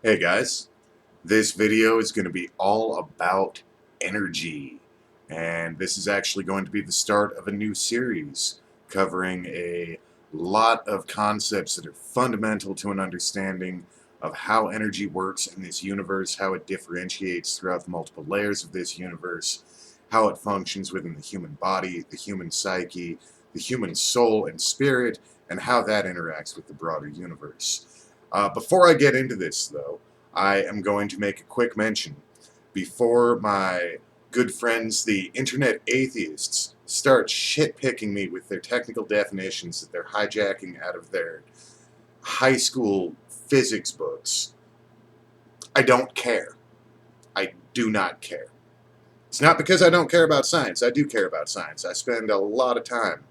Hey guys, this video is going to be all about energy, and this is actually going to be the start of a new series covering a lot of concepts that are fundamental to an understanding of how energy works in this universe, how it differentiates throughout the multiple layers of this universe, how it functions within the human body, the human psyche, the human soul and spirit, and how that interacts with the broader universe. Before I get into this, though, I am going to make a quick mention. Before my good friends, the internet atheists, start shit-picking me with their technical definitions that they're hijacking out of their high school physics books, I don't care. I do not care. It's not because I don't care about science. I do care about science. I spend a lot of time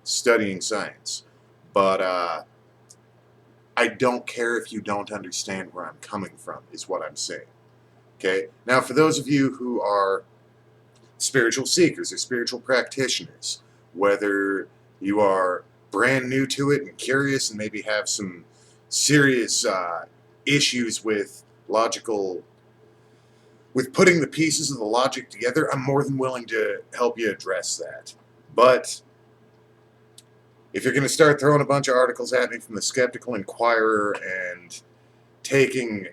studying science. But I don't care if you don't understand where I'm coming from, is what I'm saying. Okay? Now, for those of you who are spiritual seekers or spiritual practitioners, whether you are brand new to it and curious and maybe have some serious issues with putting the pieces of the logic together, I'm more than willing to help you address that. But if you're going to start throwing a bunch of articles at me from the Skeptical Inquirer and taking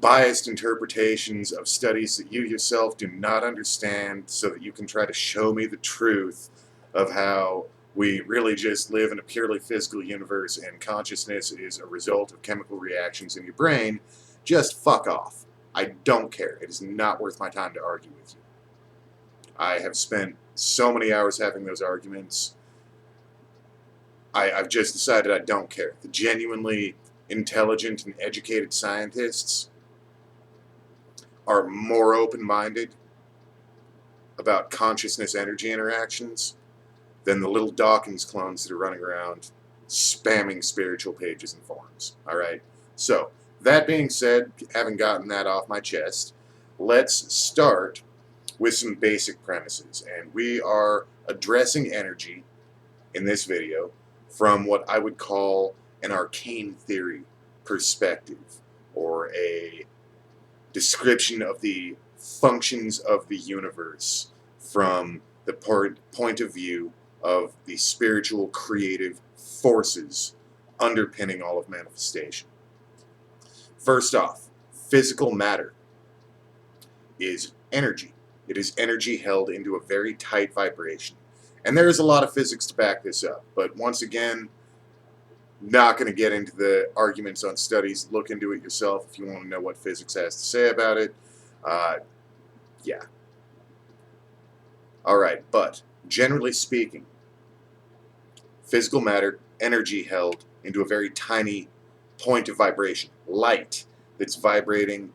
biased interpretations of studies that you yourself do not understand so that you can try to show me the truth of how we really just live in a purely physical universe and consciousness is a result of chemical reactions in your brain, just fuck off. I don't care. It is not worth my time to argue with you. I have spent so many hours having those arguments. I've just decided I don't care. The genuinely intelligent and educated scientists are more open-minded about consciousness energy interactions than the little Dawkins clones that are running around spamming spiritual pages and forums. Alright? So, that being said, having gotten that off my chest, let's start with some basic premises. And we are addressing energy in this video from what I would call an arcane theory perspective, or a description of the functions of the universe from the point of view of the spiritual creative forces underpinning all of manifestation. First off, physical matter is energy. It is energy held into a very tight vibration. And there is a lot of physics to back this up, but once again, not going to get into the arguments on studies. Look into it yourself if you want to know what physics has to say about it. Yeah. Alright, but generally speaking, physical matter, energy held into a very tiny point of vibration, light that's vibrating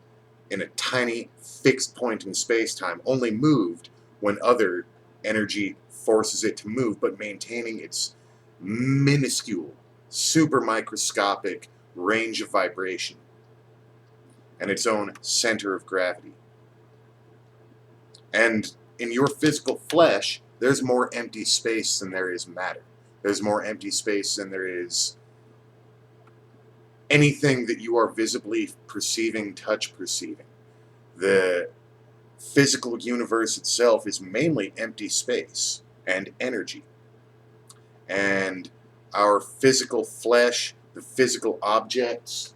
in a tiny fixed point in space-time, only moved when other energy forces it to move, but maintaining its minuscule, super microscopic range of vibration and its own center of gravity. And in your physical flesh, there's more empty space than there is matter. There's more empty space than there is anything that you are visibly perceiving, touch perceiving. The physical universe itself is mainly empty space and energy. And our physical flesh, the physical objects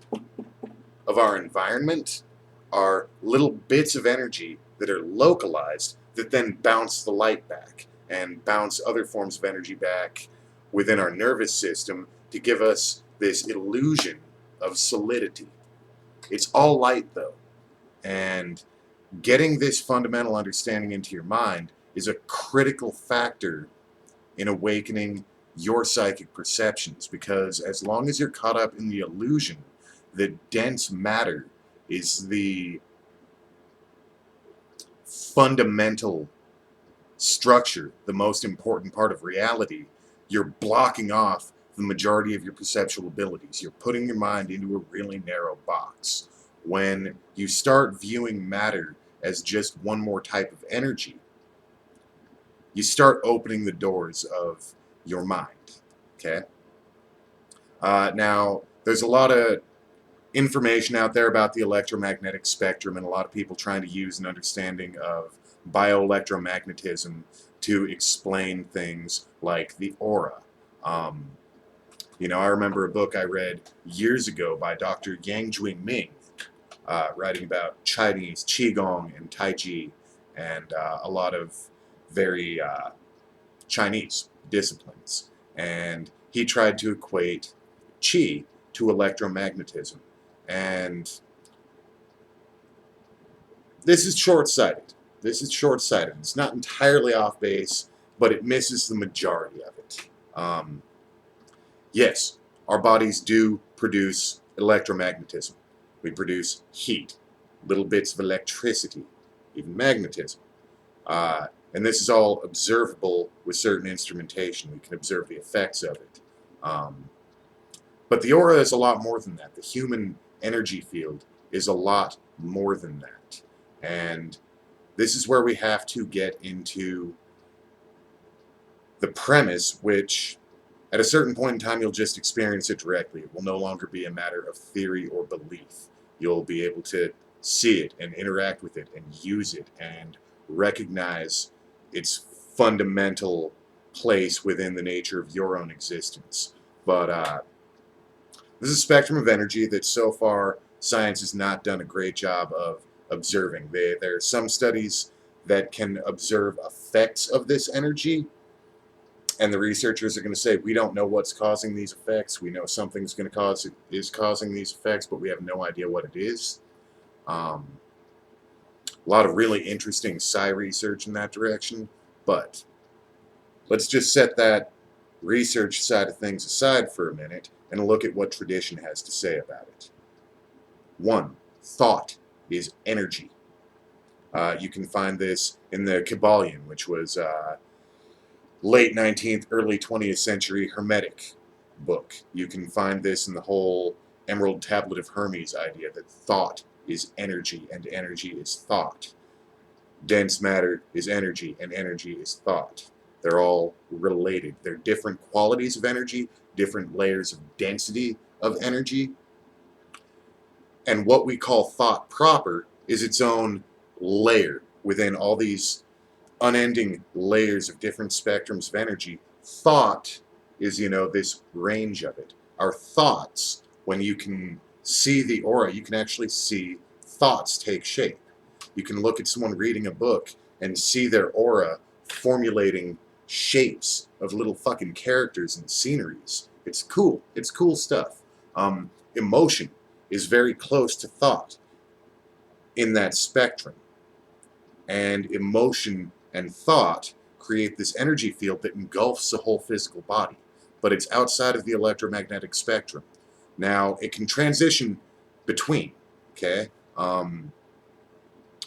of our environment, are little bits of energy that are localized that then bounce the light back and bounce other forms of energy back within our nervous system to give us this illusion of solidity. It's all light, though. And getting this fundamental understanding into your mind is a critical factor in awakening your psychic perceptions, because as long as you're caught up in the illusion that dense matter is the fundamental structure, the most important part of reality, you're blocking off the majority of your perceptual abilities. You're putting your mind into a really narrow box. When you start viewing matter as just one more type of energy, you start opening the doors of your mind. Okay? Now, there's a lot of information out there about the electromagnetic spectrum, and a lot of people trying to use an understanding of bioelectromagnetism to explain things like the aura. Um, I remember a book I read years ago by Dr. Yang Ming, writing about Chinese Qigong and Tai Chi, and a lot of very Chinese disciplines. And he tried to equate Qi to electromagnetism. And this is short-sighted. This is short-sighted. It's not entirely off base, but it misses the majority of it. Yes, our bodies do produce electromagnetism. We produce heat, little bits of electricity, even magnetism. And this is all observable with certain instrumentation. We can observe the effects of it. But the aura is a lot more than that. The human energy field is a lot more than that. And this is where we have to get into the premise, which at a certain point in time you'll just experience it directly. It will no longer be a matter of theory or belief. You'll be able to see it and interact with it and use it and recognize its fundamental place within the nature of your own existence. But this is a spectrum of energy that so far science has not done a great job of observing. There are some studies that can observe effects of this energy, and the researchers are going to say, we don't know what's causing these effects. We know something's going to is causing these effects, but we have no idea what it is. A lot of really interesting psi research in that direction, but let's just set that research side of things aside for a minute and look at what tradition has to say about it. 1. Thought is energy. You can find this in the Kybalion, which was late 19th, early 20th century Hermetic book. You can find this in the whole Emerald Tablet of Hermes idea that thought is energy and energy is thought. Dense matter is energy and energy is thought. They're all related. They're different qualities of energy, different layers of density of energy. And what we call thought proper is its own layer within all these unending layers of different spectrums of energy. Thought is, this range of it. Our thoughts, when you can see the aura, you can actually see thoughts take shape. You can look at someone reading a book and see their aura formulating shapes of little fucking characters and sceneries. It's cool. It's cool stuff. Emotion is very close to thought in that spectrum. And emotion and thought create this energy field that engulfs the whole physical body. But it's outside of the electromagnetic spectrum. Now, it can transition between, okay? And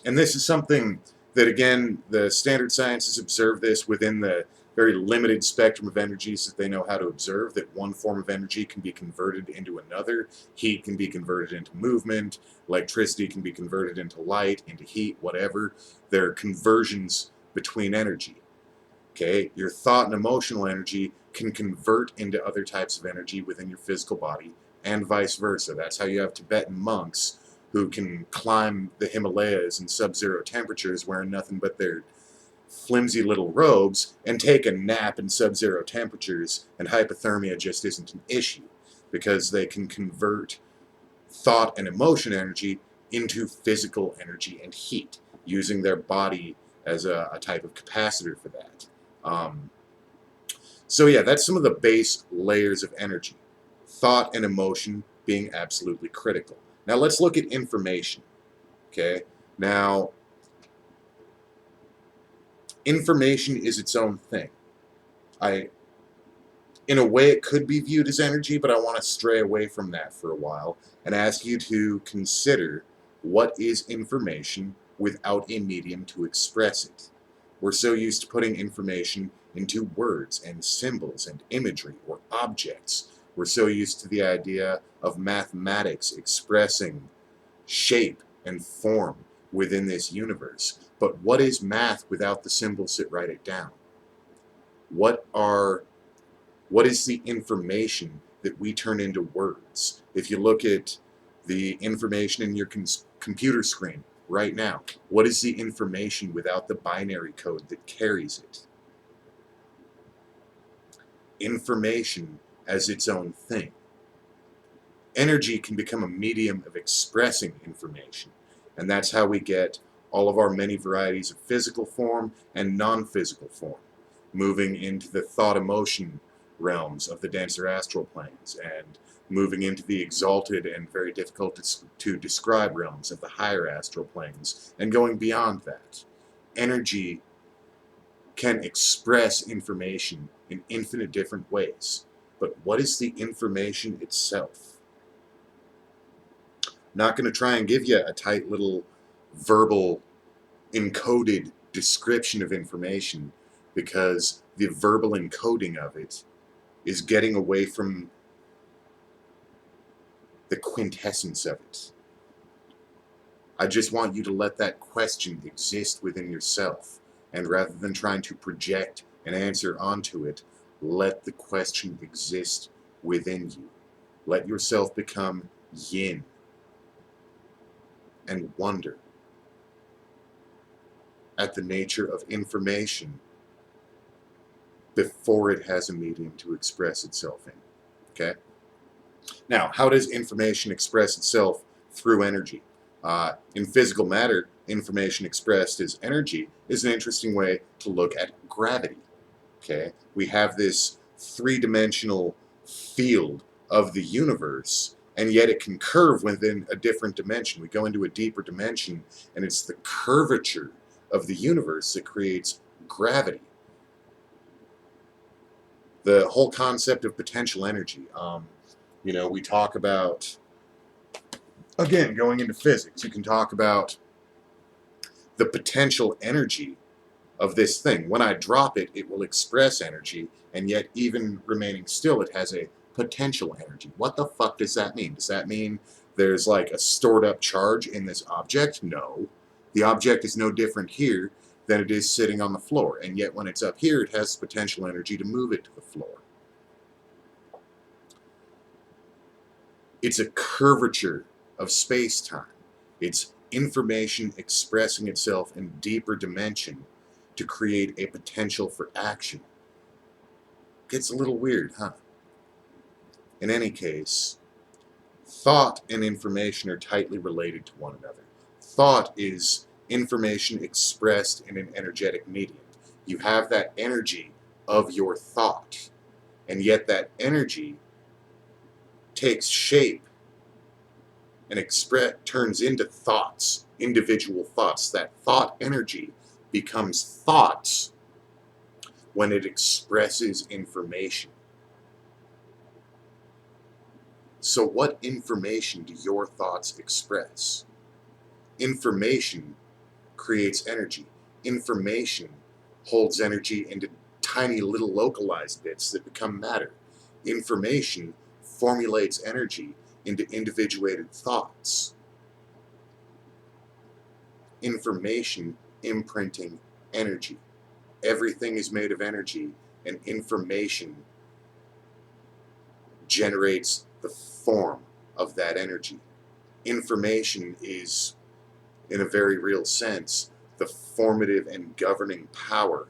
this is something that, again, the standard sciences observe this within the very limited spectrum of energies that they know how to observe, that one form of energy can be converted into another. Heat can be converted into movement. Electricity can be converted into light, into heat, whatever. There are conversions between energy. Okay? Your thought and emotional energy can convert into other types of energy within your physical body, and vice versa. That's how you have Tibetan monks who can climb the Himalayas in sub-zero temperatures wearing nothing but their flimsy little robes and take a nap in sub-zero temperatures, and hypothermia just isn't an issue because they can convert thought and emotion energy into physical energy and heat using their body as a type of capacitor for that. So yeah, that's some of the base layers of energy. Thought and emotion being absolutely critical. Now let's look at information. Okay? Now, information is its own thing. In a way, it could be viewed as energy, but I want to stray away from that for a while and ask you to consider what is information without a medium to express it. We're so used to putting information into words and symbols and imagery or objects. We're so used to the idea of mathematics expressing shape and form within this universe. But what is math without the symbols that write it down? What is the information that we turn into words? If you look at The information in your computer screen right now. What is the information without the binary code that carries it? Information as its own thing. Energy can become a medium of expressing information, and that's how we get all of our many varieties of physical form and non-physical form, moving into the thought-emotion realms of the denser astral planes, and moving into the exalted and very difficult to describe realms of the higher astral planes, and going beyond that. Energy can express information in infinite different ways, but what is the information itself? Not going to try and give you a tight little verbal encoded description of information, because the verbal encoding of it is getting away from the quintessence of it. I just want you to let that question exist within yourself, and rather than trying to project an answer onto it, let the question exist within you. Let yourself become yin and wonder at the nature of information before it has a medium to express itself in. Okay? Now, how does information express itself through energy? In physical matter, information expressed as energy is an interesting way to look at gravity. Okay? We have this three-dimensional field of the universe, and yet it can curve within a different dimension. We go into a deeper dimension, and it's the curvature of the universe that creates gravity. The whole concept of potential energy. We talk about, again, going into physics, you can talk about the potential energy of this thing. When I drop it, it will express energy, and yet even remaining still, it has a potential energy. What the fuck does that mean? Does that mean there's like a stored up charge in this object? No. The object is no different here than it is sitting on the floor, and yet when it's up here, it has potential energy to move it to the floor. It's a curvature of space-time. It's information expressing itself in deeper dimension to create a potential for action. Gets a little weird, huh? In any case, thought and information are tightly related to one another. Thought is information expressed in an energetic medium. You have that energy of your thought, and yet that energy takes shape and turns into thoughts, individual thoughts. That thought energy becomes thoughts when it expresses information. So what information do your thoughts express? Information creates energy. Information holds energy into tiny little localized bits that become matter. Information formulates energy into individuated thoughts. Information imprinting energy. Everything is made of energy, and information generates the form of that energy. Information is, in a very real sense, the formative and governing power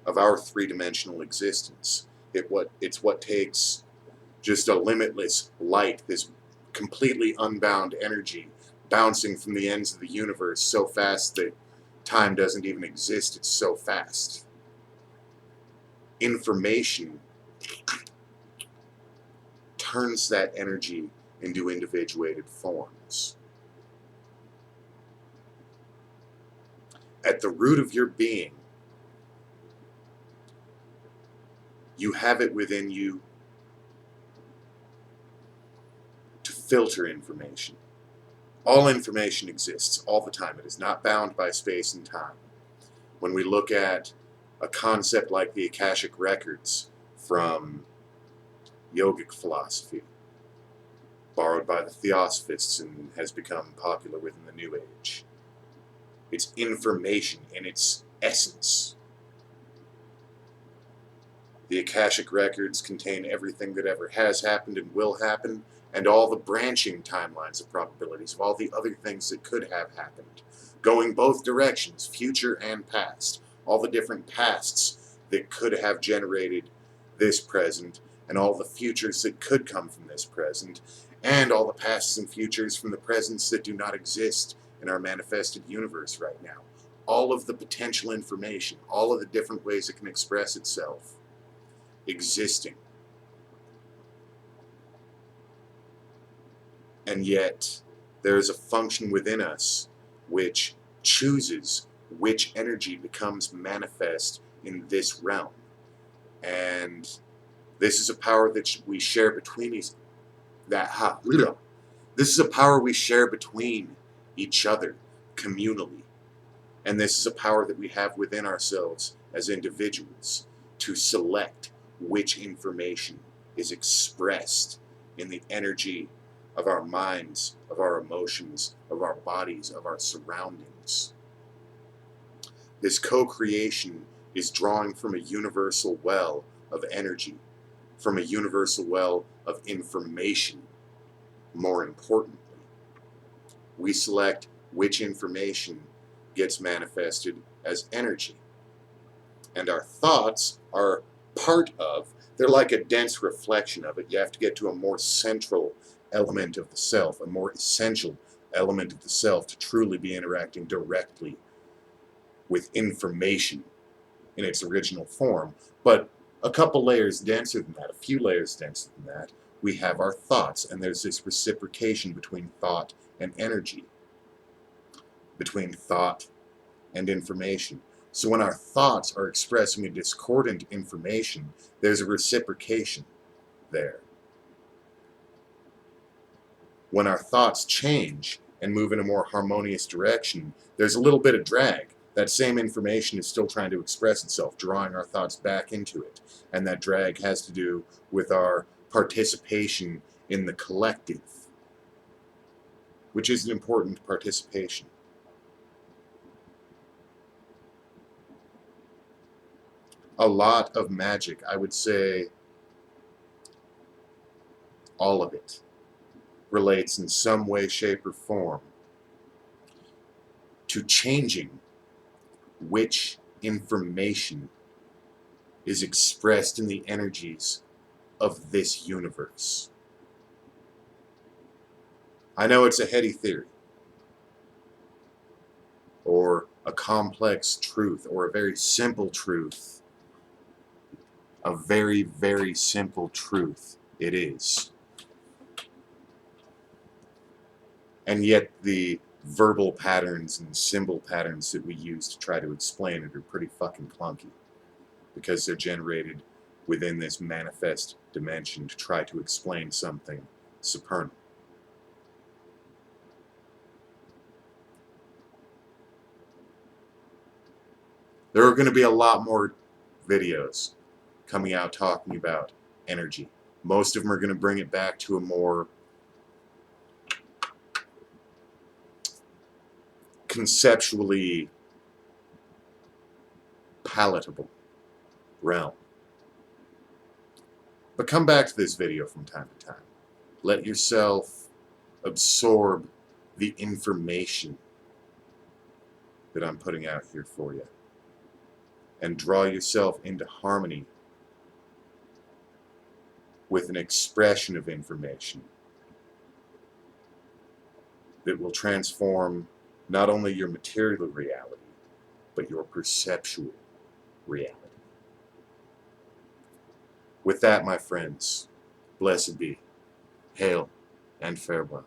of our three-dimensional existence. It's what takes just a limitless light, this completely unbound energy, bouncing from the ends of the universe so fast that time doesn't even exist. It's so fast. Information turns that energy into individuated forms. At the root of your being, you have it within you to filter information. All information exists all the time. It is not bound by space and time. When we look at a concept like the Akashic Records from yogic philosophy, borrowed by the Theosophists and has become popular within the New Age, it's information in its essence. The Akashic Records contain everything that ever has happened and will happen, and all the branching timelines of probabilities of all the other things that could have happened, going both directions, future and past, all the different pasts that could have generated this present, and all the futures that could come from this present, and all the pasts and futures from the presents that do not exist in our manifested universe right now. All of the potential information, all of the different ways it can express itself, existing. And yet, there is a function within us which chooses which energy becomes manifest in this realm. And this is a power that we share between This is a power we share between each other communally. And this is a power that we have within ourselves as individuals to select which information is expressed in the energy of our minds, of our emotions, of our bodies, of our surroundings. This co-creation is drawing from a universal well of energy, from a universal well of information. More importantly, we select which information gets manifested as energy. And our thoughts are part of, they're like a dense reflection of it. You have to get to a more central element of the self, a more essential element of the self to truly be interacting directly with information in its original form. But a couple layers denser than that, a few layers denser than that, we have our thoughts, and there's this reciprocation between thought and energy, between thought and information. So when our thoughts are expressing a discordant information, there's a reciprocation there. When our thoughts change and move in a more harmonious direction, there's a little bit of drag. That same information is still trying to express itself, drawing our thoughts back into it. And that drag has to do with our participation in the collective, which is an important participation. A lot of magic, I would say all of it, relates in some way, shape, or form to changing which information is expressed in the energies of this universe. I know it's a heady theory, or a complex truth, or a very simple truth. A very, very simple truth it is. And yet the verbal patterns and symbol patterns that we use to try to explain it are pretty fucking clunky, because they're generated within this manifest dimension to try to explain something supernal. There are going to be a lot more videos coming out talking about energy. Most of them are going to bring it back to a more conceptually palatable realm. But come back to this video from time to time. Let yourself absorb the information that I'm putting out here for you, and draw yourself into harmony with an expression of information that will transform not only your material reality, but your perceptual reality. With that, my friends, blessed be, hail, and farewell.